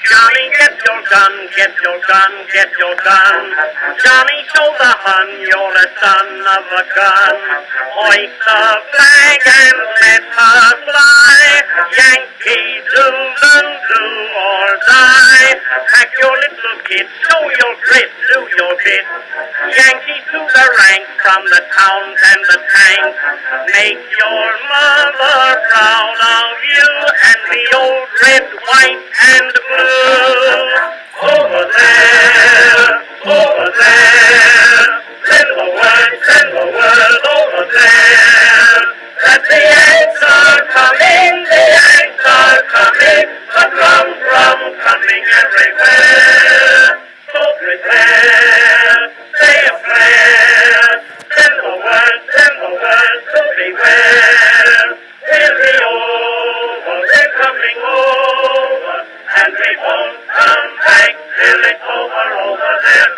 Johnny, get your gun, get your gun, get your gun. Johnny, show the Hun you're the son of a gun. Hoist the flag and let her fly. Yankee doodle do or die. Pack your little kid, show your grit, do your bit. Yankee to the ranks from the towns and the tanks. Make your mother proud of you and the old red, white, and blue. Over there, over there. Send the word over there. That the Yanks are coming, the Yanks are coming. The drum coming everywhere. So prepare, say a prayer. Send the word to beware. Till the over, they're coming over, and we won't come back till it's over there.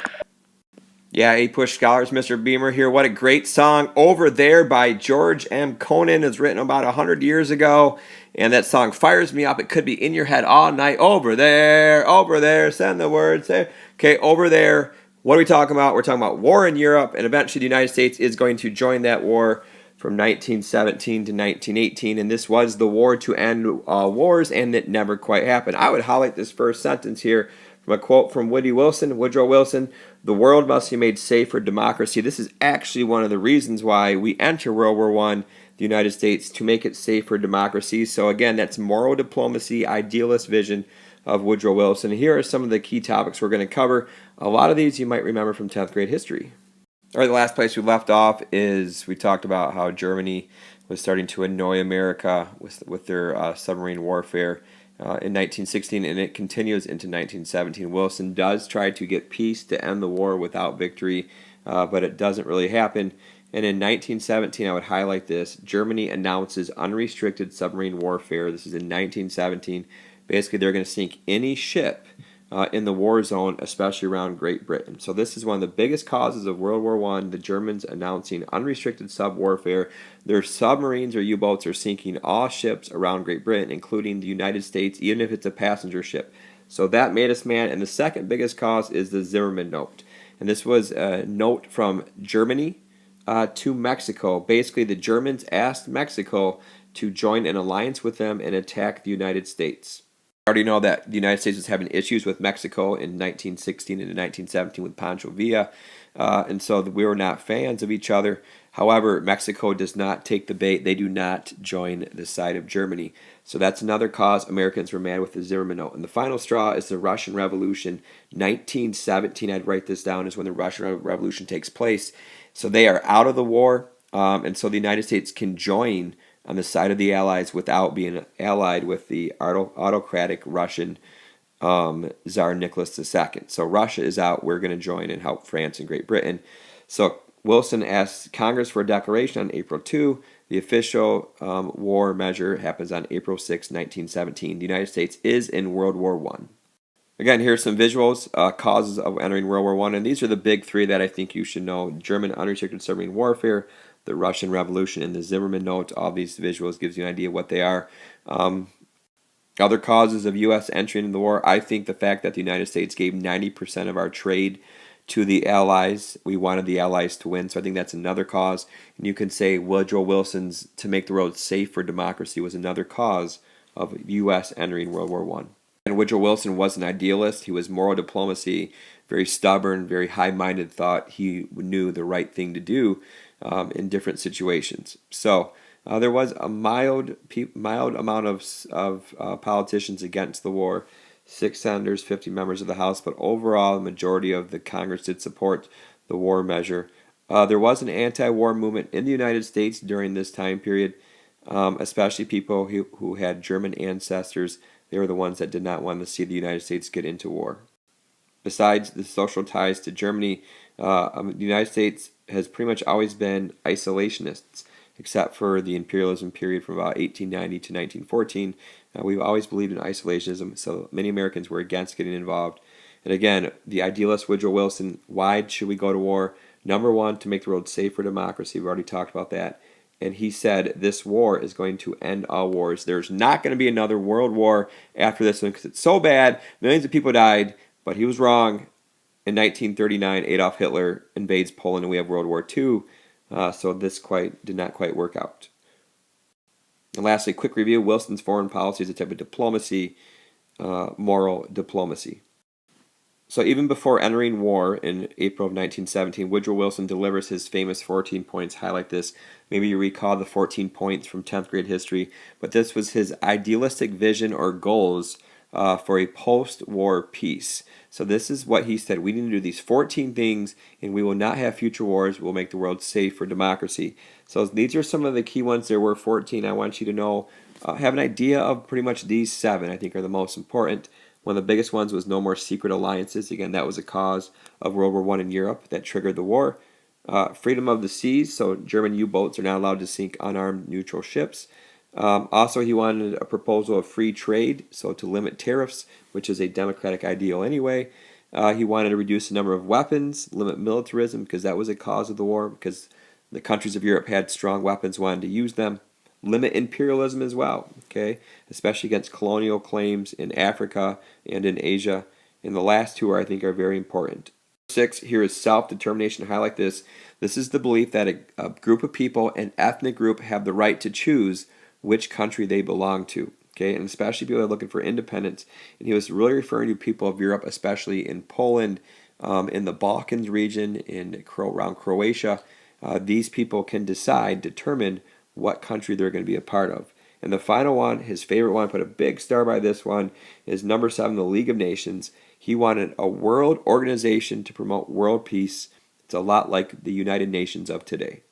Yeah, A-Push Scholars, Mr. Beamer here. What a great song. Over There by George M. Conan is written about 100 years ago. And that song fires me up. It could be in your head all night. Over there, send the word. Say, okay, over there. What are we talking about? We're talking about war in Europe. And eventually the United States is going to join that war from 1917 to 1918. And this was the war to end wars, and it never quite happened. I would highlight this first sentence here from a quote from Woodrow Wilson. The world must be made safe for democracy. This is actually one of the reasons why we enter World War I, the United States, to make it safe for democracy. So again, that's moral diplomacy, idealist vision of Woodrow Wilson. Here are some of the key topics we're going to cover. A lot of these you might remember from 10th grade history. All right, the last place we left off is we talked about how Germany was starting to annoy America with their submarine warfare in 1916, and it continues into 1917. Wilson does try to get peace to end the war without victory, but it doesn't really happen. And in 1917, I would highlight this, Germany announces unrestricted submarine warfare. This is in 1917. Basically, they're going to sink any ship in the war zone, especially around Great Britain. So this is one of the biggest causes of World War I, the Germans announcing unrestricted sub warfare. Their submarines or U-boats are sinking all ships around Great Britain, including the United States, even if it's a passenger ship. So that made us mad. And the second biggest cause is the Zimmermann Note. And this was a note from Germany to Mexico. Basically, the Germans asked Mexico to join an alliance with them and attack the United States. I already know that the United States was having issues with Mexico in 1916 and 1917 with Pancho Villa, and so we were not fans of each other. However, Mexico does not take the bait. They do not join the side of Germany. So that's another cause Americans were mad with the Zimmermann Note. And the final straw is the Russian Revolution. 1917, I'd write this down, is when the Russian Revolution takes place. So they are out of the war, and so the United States can join on the side of the Allies without being allied with the autocratic Russian Tsar Nicholas II. So Russia is out. We're going to join and help France and Great Britain. So Wilson asks Congress for a declaration on April 2. The official war measure happens on April 6, 1917. The United States is in World War I. Again, here's some visuals, causes of entering World War I, and these are the big three that I think you should know. German unrestricted submarine warfare, the Russian Revolution, and the Zimmermann Note. All these visuals gives you an idea of what they are. Other causes of U.S. entry into the war, I think the fact that the United States gave 90% of our trade to the Allies. We wanted the Allies to win, so I think that's another cause. And you can say Woodrow Wilson's to make the road safe for democracy was another cause of U.S. entering World War I. And Woodrow Wilson was an idealist. He was moral diplomacy, very stubborn, very high-minded, thought he knew the right thing to do in different situations. So there was a mild amount of politicians against the war, 6 senators, 50 members of the House, but overall the majority of the Congress did support the war measure. There was an anti-war movement in the United States during this time period, especially people who had German ancestors. They were the ones that did not want to see the United States get into war. Besides the social ties to Germany, the United States has pretty much always been isolationists, except for the imperialism period from about 1890 to 1914. We've always believed in isolationism, so many Americans were against getting involved. And again, the idealist Woodrow Wilson, why should we go to war? Number one, to make the road safe for democracy. We've already talked about that. and he said this war is going to end all wars. There's not going to be another world war after this one because it's so bad. Millions of people died, but he was wrong. In 1939, Adolf Hitler invades Poland, and we have World War II. So this did not quite work out. And lastly, quick review. Wilson's foreign policy is a type of diplomacy, moral diplomacy. So even before entering war in April of 1917, Woodrow Wilson delivers his famous 14 points. Highlight this. Maybe you recall the 14 points from 10th grade history, but this was his idealistic vision or goals for a post-war peace. So this is what he said. We need to do these 14 things, and we will not have future wars. We'll make the world safe for democracy. So these are some of the key ones. There were 14. I want you to know, have an idea of pretty much these 7, I think, are the most important. One of the biggest ones was no more secret alliances. Again, that was a cause of World War I in Europe that triggered the war. Freedom of the seas, so German U-boats are not allowed to sink unarmed neutral ships. Also, he wanted a proposal of free trade, so to limit tariffs, which is a democratic ideal anyway. He wanted to reduce the number of weapons, limit militarism, because that was a cause of the war, because the countries of Europe had strong weapons, wanted to use them. Limit imperialism as well, okay, especially against colonial claims in Africa and in Asia. And the last 2 I think are very important. 6, here is self-determination. Highlight this. This is the belief that a group of people, an ethnic group, have the right to choose which country they belong to, okay, and especially people are looking for independence. And he was really referring to people of Europe, especially in Poland, in the Balkans region, around Croatia. These people can determine what country they're going to be a part of. And the final one, his favorite one, put a big star by this one, is number 7, the League of Nations. He wanted a world organization to promote world peace. It's a lot like the United Nations of today.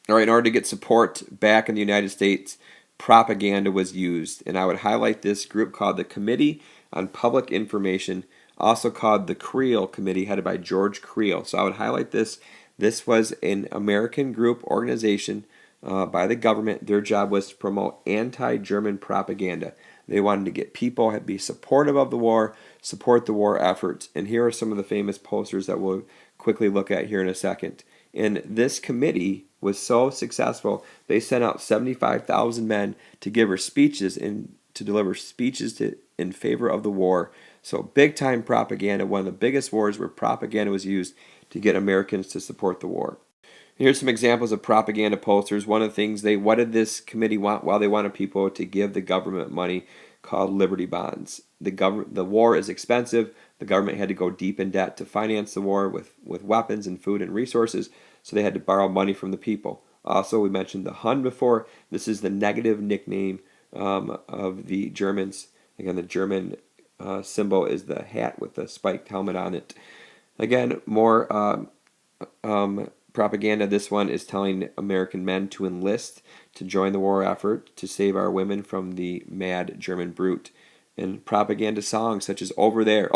All right, in order to get support back in the United States, propaganda was used. And I would highlight this group called the Committee on Public Information, also called the Creel Committee, headed by George Creel. So I would highlight this. This was an American group organization by the government. Their job was to promote anti-German propaganda. They wanted to get people to be supportive of the war, support the war efforts. And here are some of the famous posters that we'll quickly look at here in a second. And this committee was so successful, they sent out 75,000 men to deliver speeches in favor of the war. So big time propaganda, one of the biggest wars where propaganda was used to get Americans to support the war. Here's some examples of propaganda posters. One of the things what did this committee want? Well, they wanted people to give the government money called Liberty Bonds. The war is expensive. The government had to go deep in debt to finance the war with weapons and food and resources, so they had to borrow money from the people. Also, we mentioned the Hun before. This is the negative nickname of the Germans. Again, the German symbol is the hat with the spiked helmet on it. Again, more propaganda. This one is telling American men to enlist to join the war effort to save our women from the mad German brute. And propaganda songs such as over there,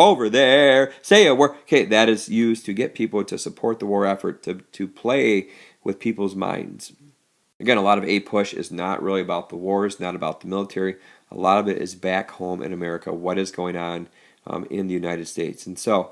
say a word. Okay, that is used to get people to support the war effort, to play with people's minds. Again, a lot of APUSH is not really about the wars, not about the military. A lot of it is back home in America, what is going on in the United States. And so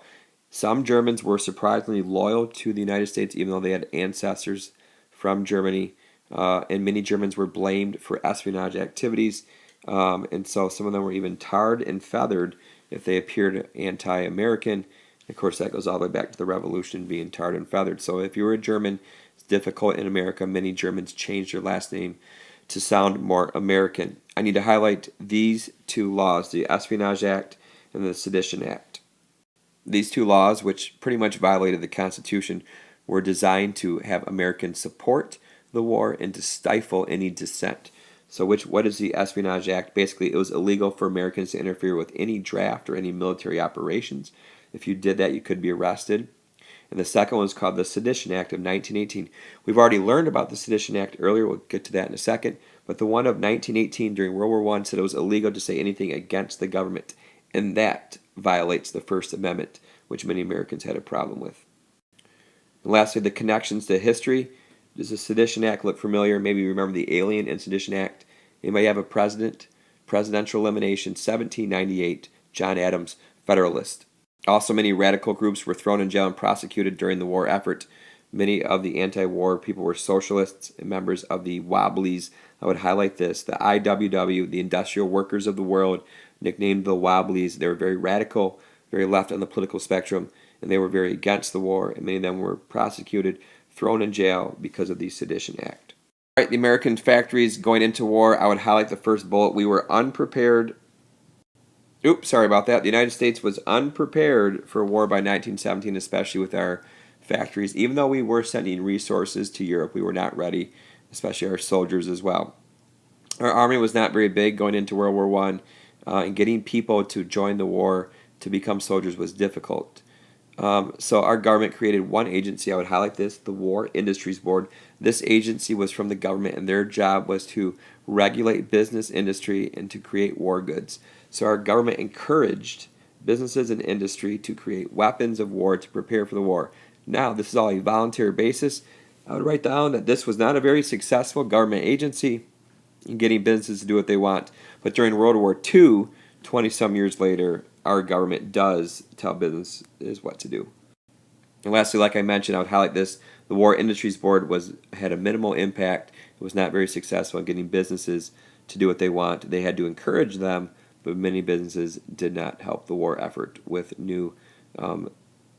some Germans were surprisingly loyal to the United States, even though they had ancestors from Germany. And many Germans were blamed for espionage activities. And so some of them were even tarred and feathered if they appeared anti-American. Of course, that goes all the way back to the Revolution, being tarred and feathered. So if you were a German, it's difficult in America. Many Germans changed their last name to sound more American. I need to highlight these 2 laws, the Espionage Act and the Sedition Act. These 2 laws, which pretty much violated the Constitution, were designed to have Americans support the war and to stifle any dissent. So what is the Espionage Act? Basically, it was illegal for Americans to interfere with any draft or any military operations. If you did that, you could be arrested. And the second one is called the Sedition Act of 1918. We've already learned about the Sedition Act earlier. We'll get to that in a second. But the one of 1918 during World War I said it was illegal to say anything against the government. And that violates the First Amendment, which many Americans had a problem with. And lastly, the connections to history. Does the Sedition Act look familiar? Maybe you remember the Alien and Sedition Act. Anybody have a presidential elimination, 1798, John Adams, Federalist. Also, many radical groups were thrown in jail and prosecuted during the war effort. Many of the anti-war people were socialists and members of the Wobblies. I would highlight this. The IWW, the Industrial Workers of the World, nicknamed the Wobblies. They were very radical, very left on the political spectrum, and they were very against the war, and many of them were prosecuted, thrown in jail because of the Sedition Act. All right, the American factories going into war, I would highlight the first bullet. We were unprepared. Oops, sorry about that. The United States was unprepared for war by 1917, especially with our factories. Even though we were sending resources to Europe, we were not ready, especially our soldiers as well. Our army was not very big going into World War I, and getting people to join the war to become soldiers was difficult. So our government created one agency. I would highlight this, the War Industries Board. This agency was from the government, and their job was to regulate business industry and to create war goods. So our government encouraged businesses and industry to create weapons of war to prepare for the war. Now, this is all a voluntary basis. I would write down that this was not a very successful government agency in getting businesses to do what they want. But during World War II, 20-some years later, our government does tell businesses what to do. And lastly, like I mentioned, I would highlight this. The War Industries Board had a minimal impact. It was not very successful in getting businesses to do what they want. They had to encourage them, but many businesses did not help the war effort with new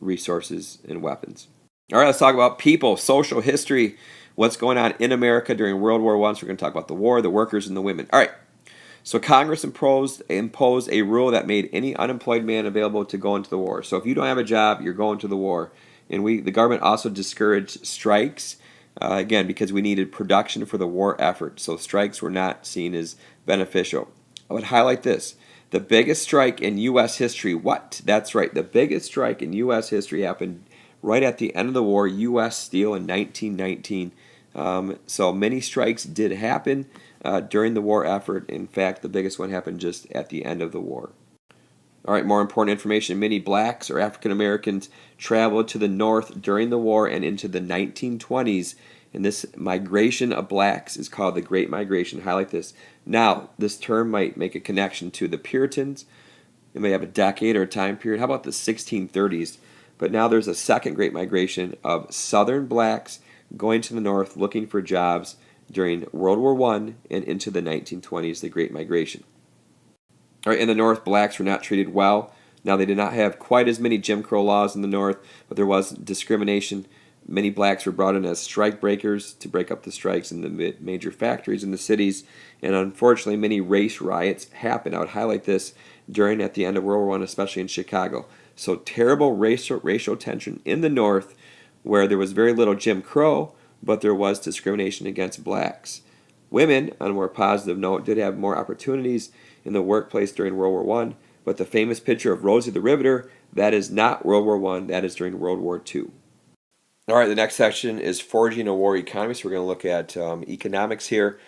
resources and weapons. All right, let's talk about people, social history, what's going on in America during World War I. So we're going to talk about the war, the workers, and the women. All right, so Congress imposed a rule that made any unemployed man available to go into the war. So if you don't have a job, you're going to the war. And the government also discouraged strikes, again, because we needed production for the war effort. So strikes were not seen as beneficial. I would highlight this. The biggest strike in U.S. history. What? That's right. The biggest strike in U.S. history happened right at the end of the war, U.S. Steel in 1919. So many strikes did happen during the war effort. In fact, the biggest one happened just at the end of the war. All right, more important information. Many blacks or African Americans traveled to the north during the war and into the 1920s. And this migration of blacks is called the Great Migration. Highlight this. Now, this term might make a connection to the Puritans. It may have a decade or a time period. How about the 1630s? But now there's a second Great Migration of Southern blacks going to the north looking for jobs during World War I and into the 1920s, the Great Migration. All right, in the north, blacks were not treated well. Now, they did not have quite as many Jim Crow laws in the north, but there was discrimination. Many blacks were brought in as strike breakers to break up the strikes in the major factories in the cities, and unfortunately, many race riots happened. I would highlight this at the end of World War I, especially in Chicago. So terrible racial tension in the North, where there was very little Jim Crow, but there was discrimination against blacks. Women, on a more positive note, did have more opportunities in the workplace during World War I, but the famous picture of Rosie the Riveter, that is not World War I, that is during World War II. All right, the next section is forging a war economy. So we're going to look at economics here.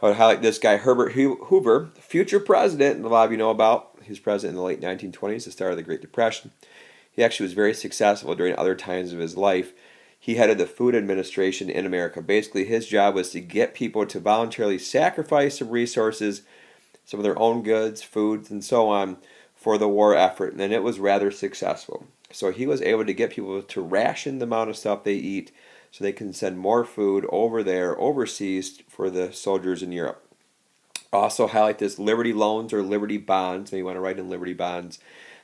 I would highlight this guy, Herbert Hoover, future president, and a lot of you know about. He was president in the late 1920s, the start of the Great Depression. He actually was very successful during other times of his life. He headed the Food Administration in America. Basically, his job was to get people to voluntarily sacrifice some resources, some of their own goods, foods, and so on, for the war effort, and it was rather successful. So he was able to get people to ration the amount of stuff they eat so they can send more food over there, overseas, for the soldiers in Europe. Also highlight this, Liberty loans or Liberty bonds. Maybe you want to write in Liberty bonds.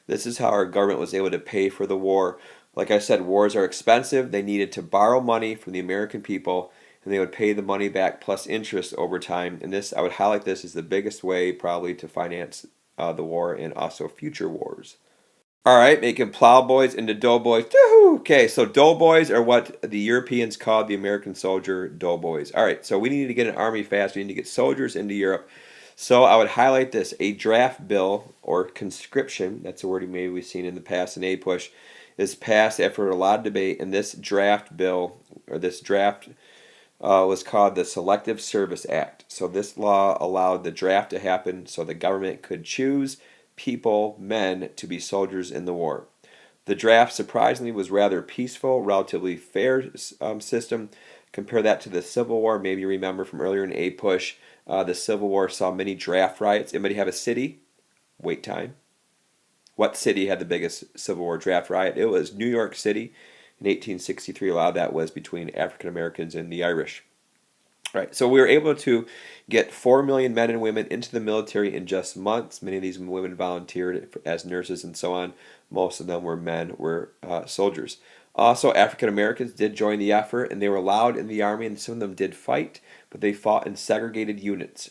This is how our government was able to pay for the war. Like I said, wars are expensive. They needed to borrow money from the American people, and they would pay the money back plus interest over time. And this, I would highlight this as the biggest way probably to finance the war and also future wars. All right, making plowboys into doughboys. Okay, so doughboys are what the Europeans called the American soldier, doughboys. All right, so we need to get an army fast. We need to get soldiers into Europe. So I would highlight this. A draft bill or conscription, that's a word maybe we've seen in the past in APUSH, is passed after a lot of debate. And this draft bill, or this draft was called the Selective Service Act. So this law allowed the draft to happen so the government could choose people, men, to be soldiers in the war. The draft, surprisingly, was rather peaceful, relatively fair system. Compare that to the Civil War. Maybe you remember from earlier in APUSH, the Civil War saw many draft riots. Anybody have a city? Wait time. What city had the biggest Civil War draft riot? It was New York City. in 1863. A lot of that was between African Americans and the Irish. Right, so we were able to get 4 million men and women into the military in just months. Many of these women volunteered as nurses and so on. Most of them were men, were soldiers. Also, African Americans did join the effort, and they were allowed in the army, and some of them did fight, but they fought in segregated units.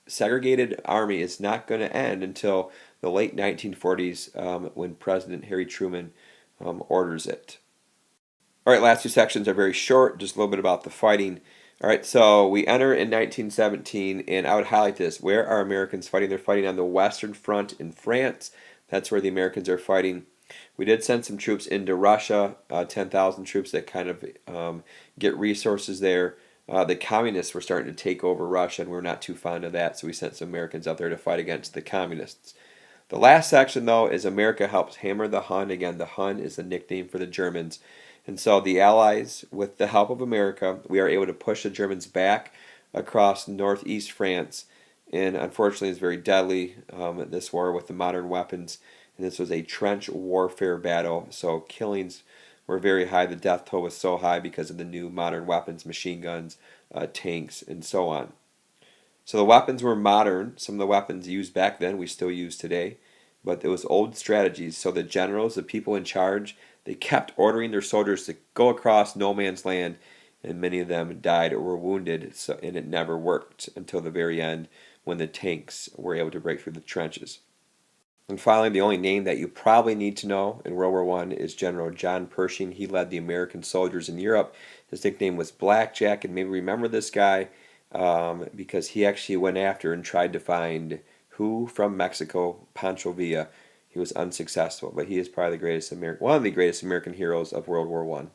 Segregated army is not going to end until the late 1940s when President Harry Truman orders it. All right, last two sections are very short, just a little bit about the fighting. All right, so we enter in 1917, and I would highlight this. Where are Americans fighting? They're fighting on the Western Front in France. That's where the Americans are fighting. We did send some troops into Russia, 10,000 troops that kind of get resources there. The communists were starting to take over Russia, and we're not too fond of that, so we sent some Americans out there to fight against the communists. The last section, though, is America helps hammer the Hun. Again, the Hun is a nickname for the Germans. And so the Allies, with the help of America, we are able to push the Germans back across northeast France. And unfortunately, it's very deadly, this war with the modern weapons. And this was a trench warfare battle. So killings were very high. The death toll was so high because of the new modern weapons, machine guns, tanks, and so on. So the weapons were modern. Some of the weapons used back then we still use today. But it was old strategies. So the generals, the people in charge, they kept ordering their soldiers to go across no man's land, and many of them died or were wounded, and it never worked until the very end when the tanks were able to break through the trenches. And finally, the only name that you probably need to know in World War I is General John Pershing. He led the American soldiers in Europe. His nickname was Blackjack, and maybe remember this guy because he actually went after and tried to find who from Mexico, Pancho Villa. He was unsuccessful, but he is probably one of the greatest American heroes of World War I.